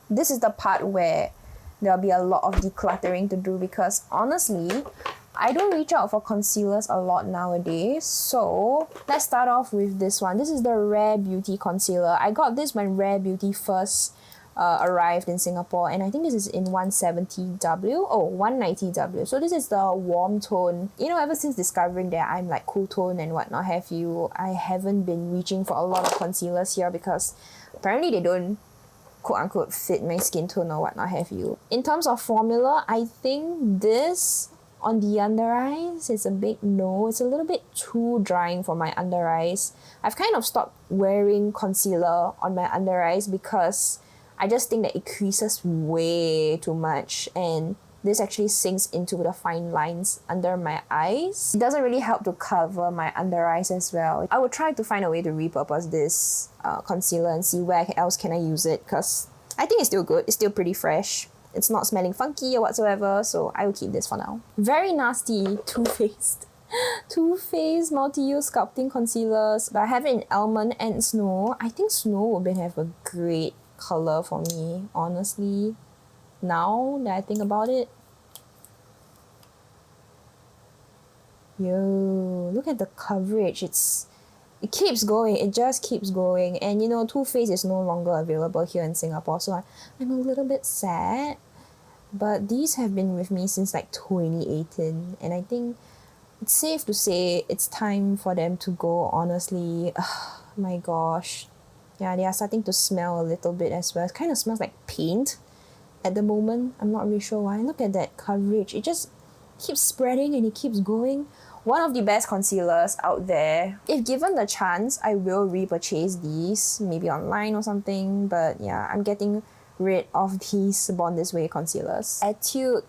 this is the part where there'll be a lot of decluttering to do, because honestly, I don't reach out for concealers a lot nowadays. So let's start off with this one. This is the Rare Beauty concealer. I got this when Rare Beauty first arrived in Singapore, and I think this is in 170W. Oh, 190W. So this is the warm tone. You know, ever since discovering that I'm like cool tone and whatnot have you, I haven't been reaching for a lot of concealers here because apparently they don't quote unquote fit my skin tone or whatnot have you. In terms of formula, I think this on the under eyes is a big no. It's a little bit too drying for my under eyes. I've kind of stopped wearing concealer on my under eyes because I just think that it creases way too much, and this actually sinks into the fine lines under my eyes. It doesn't really help to cover my under eyes as well. I would try to find a way to repurpose this concealer and see where else can I use it, because I think it's still good. It's still pretty fresh. It's not smelling funky or whatsoever, so I will keep this for now. Very nasty Too Faced multi-use sculpting concealers, but I have it in Almond and Snow. I think Snow would have a great color for me, honestly, now that I think about it. Yo, look at the coverage. It keeps going. It just keeps going. And you know, Too Faced is no longer available here in Singapore, so I'm a little bit sad. But these have been with me since like 2018, and I think it's safe to say it's time for them to go, honestly. Ugh, my gosh. Yeah, they are starting to smell a little bit as well. It kind of smells like paint at the moment. I'm not really sure why. Look at that coverage. It just keeps spreading and it keeps going. One of the best concealers out there. If given the chance, I will repurchase these, maybe online or something. But yeah, I'm getting rid of these Born This Way concealers. Atud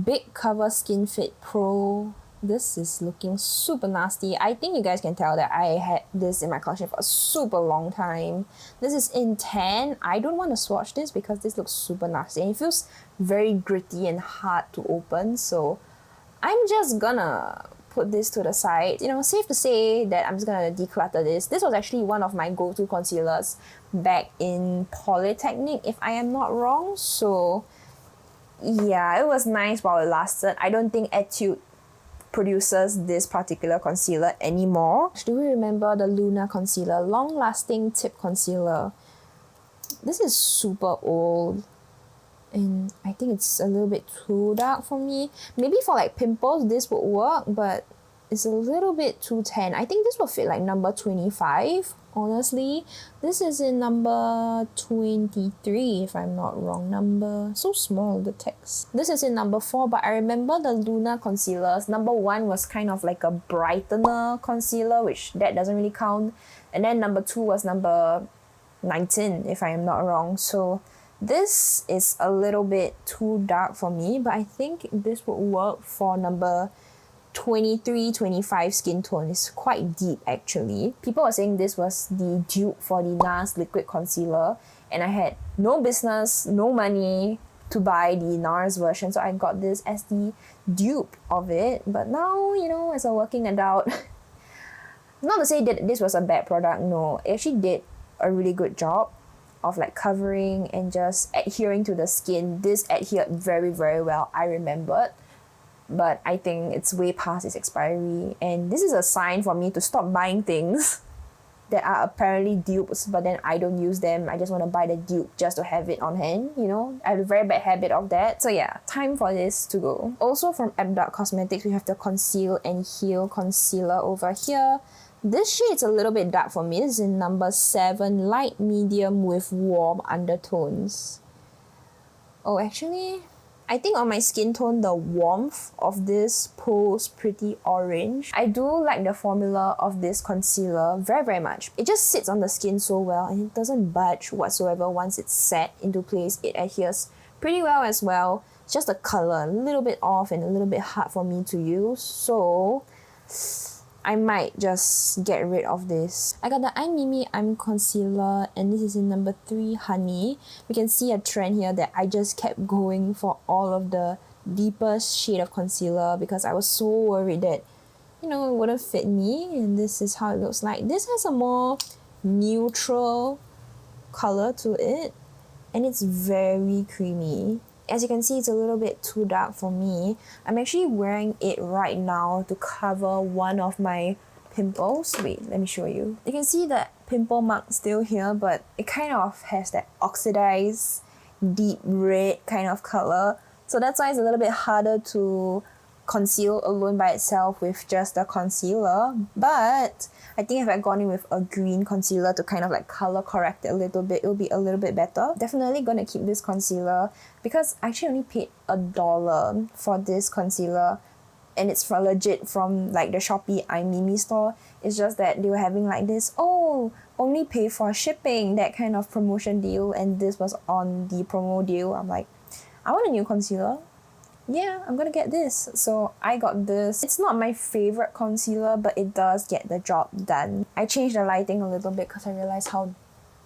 Big Cover Skin Fit Pro. This is looking super nasty. I think you guys can tell that I had this in my collection for a super long time. This is in tan. I don't want to swatch this because this looks super nasty and it feels very gritty and hard to open. So I'm just gonna put this to the side. You know, safe to say that I'm just gonna declutter this. This was actually one of my go-to concealers back in Polytechnic, if I am not wrong. So yeah, it was nice while it lasted. I don't think Atud produces this particular concealer anymore. Do we remember the Luna concealer? Long-lasting tip concealer. This is super old, and I think it's a little bit too dark for me. Maybe for like pimples this would work, but it's a little bit too tan. I think this will fit like number 25, honestly. This is in number 23, if I'm not wrong. Number, so small, the text. This is in number 4, but I remember the Luna concealers. Number 1 was kind of like a brightener concealer, which that doesn't really count. And then number 2 was number 19, if I am not wrong. So this is a little bit too dark for me, but I think this would work for number 23, 25 skin tone. Is quite deep actually. People were saying this was the dupe for the Nars liquid concealer, and I had no business, no money to buy the Nars version, so I got this as the dupe of it. But now, you know, as a working adult, not to say that this was a bad product, no, it actually did a really good job of like covering and just adhering to the skin. This adhered very, very well, I remembered. But I think it's way past its expiry, and this is a sign for me to stop buying things that are apparently dupes, but then I don't use them. I just want to buy the dupe just to have it on hand, you know? I have a very bad habit of that. So yeah, time for this to go. Also from Abdu Cosmetics, we have the Conceal and Heal Concealer over here. This shade's a little bit dark for me. This is in number 7, light medium with warm undertones. Oh, actually, I think on my skin tone, the warmth of this pulls pretty orange. I do like the formula of this concealer very, very much. It just sits on the skin so well and it doesn't budge whatsoever once it's set into place. It adheres pretty well as well. It's just the color, a little bit off and a little bit hard for me to use. So I might just get rid of this. I got the I'm Mimi I'm Concealer, and this is in number 3, Honey. We can see a trend here that I just kept going for all of the deepest shade of concealer because I was so worried that, you know, it wouldn't fit me, and this is how it looks like. This has a more neutral color to it, and it's very creamy. As you can see, it's a little bit too dark for me. I'm actually wearing it right now to cover one of my pimples. Wait, let me show you. You can see the pimple mark still here, but it kind of has that oxidized, deep red kind of color. So that's why it's a little bit harder to conceal alone by itself with just the concealer. But I think if I gone in with a green concealer to kind of like color correct it a little bit, it'll be a little bit better. Definitely gonna keep this concealer because I actually only paid $1 for this concealer, and it's for legit from like the Shopee iMimi store. It's just that they were having like this, oh, only pay for shipping, that kind of promotion deal, and this was on the promo deal. I'm like, I want a new concealer. Yeah, I'm gonna get this. So I got this. It's not my favorite concealer, but it does get the job done. I changed the lighting a little bit because I realized how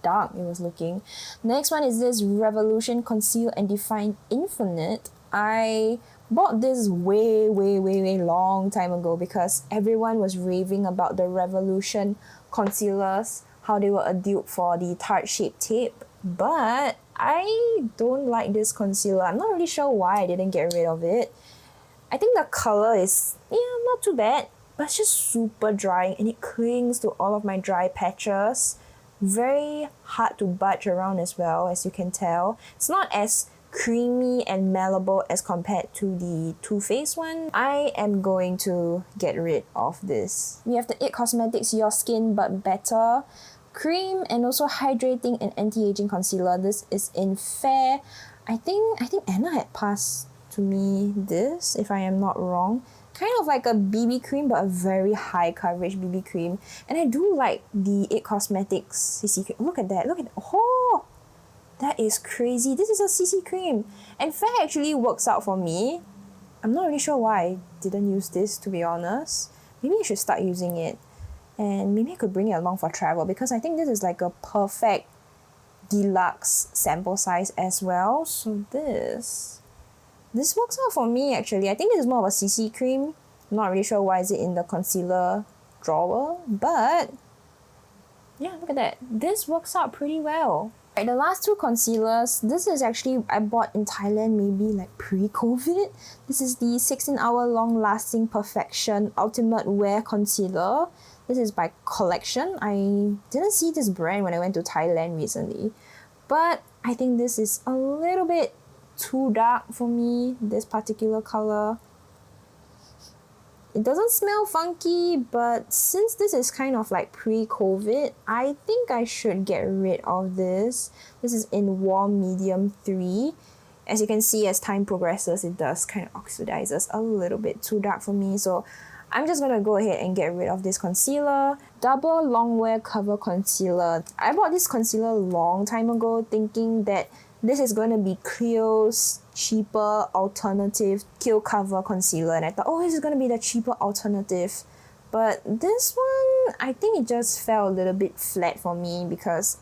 dark it was looking. Next one is this Revolution Conceal and Define Infinite. I bought this way long time ago because everyone was raving about the Revolution concealers, how they were a dupe for the Tarte Shape Tape. But I don't like this concealer. I'm not really sure why I didn't get rid of it. I think the color is, not too bad, but it's just super drying and it clings to all of my dry patches. Very hard to budge around as well, as you can tell. It's not as creamy and malleable as compared to the Too Faced one. I am going to get rid of this. We have the IT Cosmetics Your Skin But Better cream and also hydrating and anti-aging concealer. This is in Fair. I think Anna had passed to me this, if I am not wrong. Kind of like a BB cream, but a very high coverage BB cream. And I do like the IT Cosmetics CC cream. Look at that. Oh, that is crazy. This is a CC cream. And Fair actually works out for me. I'm not really sure why I didn't use this, to be honest. Maybe I should start using it. And maybe I could bring it along for travel because I think this is like a perfect deluxe sample size as well. So this works out for me actually. I think this is more of a CC cream. I'm not really sure why is it in the concealer drawer, but yeah, look at that. This works out pretty well. Right, the last two concealers, this is actually I bought in Thailand maybe like pre-COVID. This is the 16-hour long-lasting Perfection Ultimate Wear Concealer. This is by Collection. I didn't see this brand when I went to Thailand recently, but I think this is a little bit too dark for me, this particular color. It doesn't smell funky, but since this is kind of like pre-COVID, I think I should get rid of this. This is in Warm Medium 3. As you can see, as time progresses, it does kind of oxidizes a little bit too dark for me. So I'm just going to go ahead and get rid of this concealer. Double Long Wear Cover Concealer. I bought this concealer a long time ago thinking that this is going to be Clio's cheaper alternative Kiehl Cover Concealer. And I thought, oh, this is going to be the cheaper alternative. But this one, I think it just fell a little bit flat for me because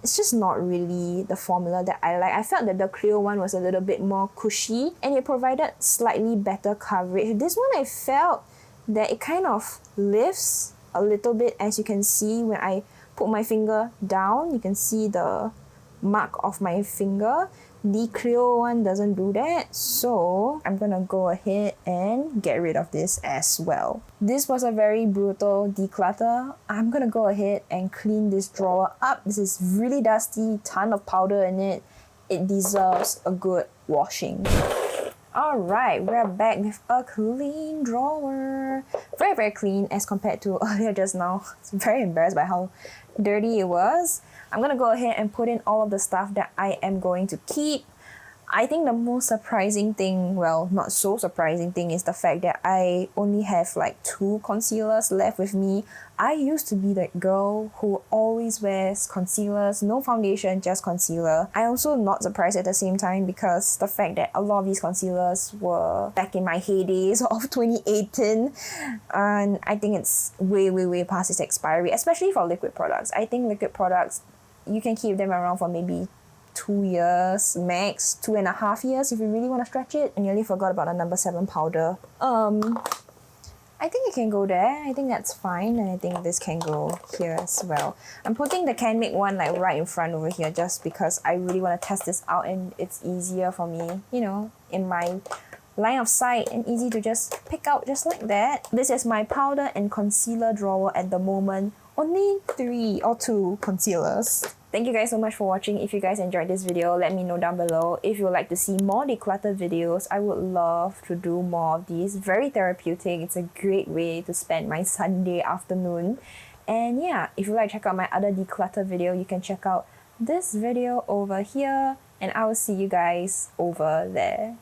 it's just not really the formula that I like. I felt that the Clio one was a little bit more cushy and it provided slightly better coverage. This one I felt that it kind of lifts a little bit, as you can see when I put my finger down. You can see the mark of my finger. The Clio one doesn't do that, so I'm gonna go ahead and get rid of this as well. This was a very brutal declutter. I'm gonna go ahead and clean this drawer up. This is really dusty, ton of powder in it. It deserves a good washing. Alright, we're back with a clean drawer. Very clean as compared to earlier just now. I'm very embarrassed by how dirty it was. I'm gonna go ahead and put in all of the stuff that I am going to keep. I think the most surprising thing, well, not so surprising thing, is the fact that I only have like 2 concealers left with me. I used to be that girl who always wears concealers, no foundation, just concealer. I also not surprised at the same time because the fact that a lot of these concealers were back in my heydays of 2018, and I think it's way past its expiry, especially for liquid products. I think liquid products, you can keep them around for maybe 2 years, max 2.5 years if you really want to stretch it. I nearly forgot about the number 7 powder. I think it can go there. I think that's fine. And I think this can go here as well. I'm putting the Can Make one like right in front over here just because I really want to test this out and it's easier for me, you know, in my line of sight and easy to just pick out just like that. This is my powder and concealer drawer at the moment. Only 3 or 2 concealers. Thank you guys so much for watching. If you guys enjoyed this video, let me know down below. If you would like to see more declutter videos, I would love to do more of these. Very therapeutic. It's a great way to spend my Sunday afternoon. And yeah, if you like to check out my other declutter video, you can check out this video over here. And I will see you guys over there.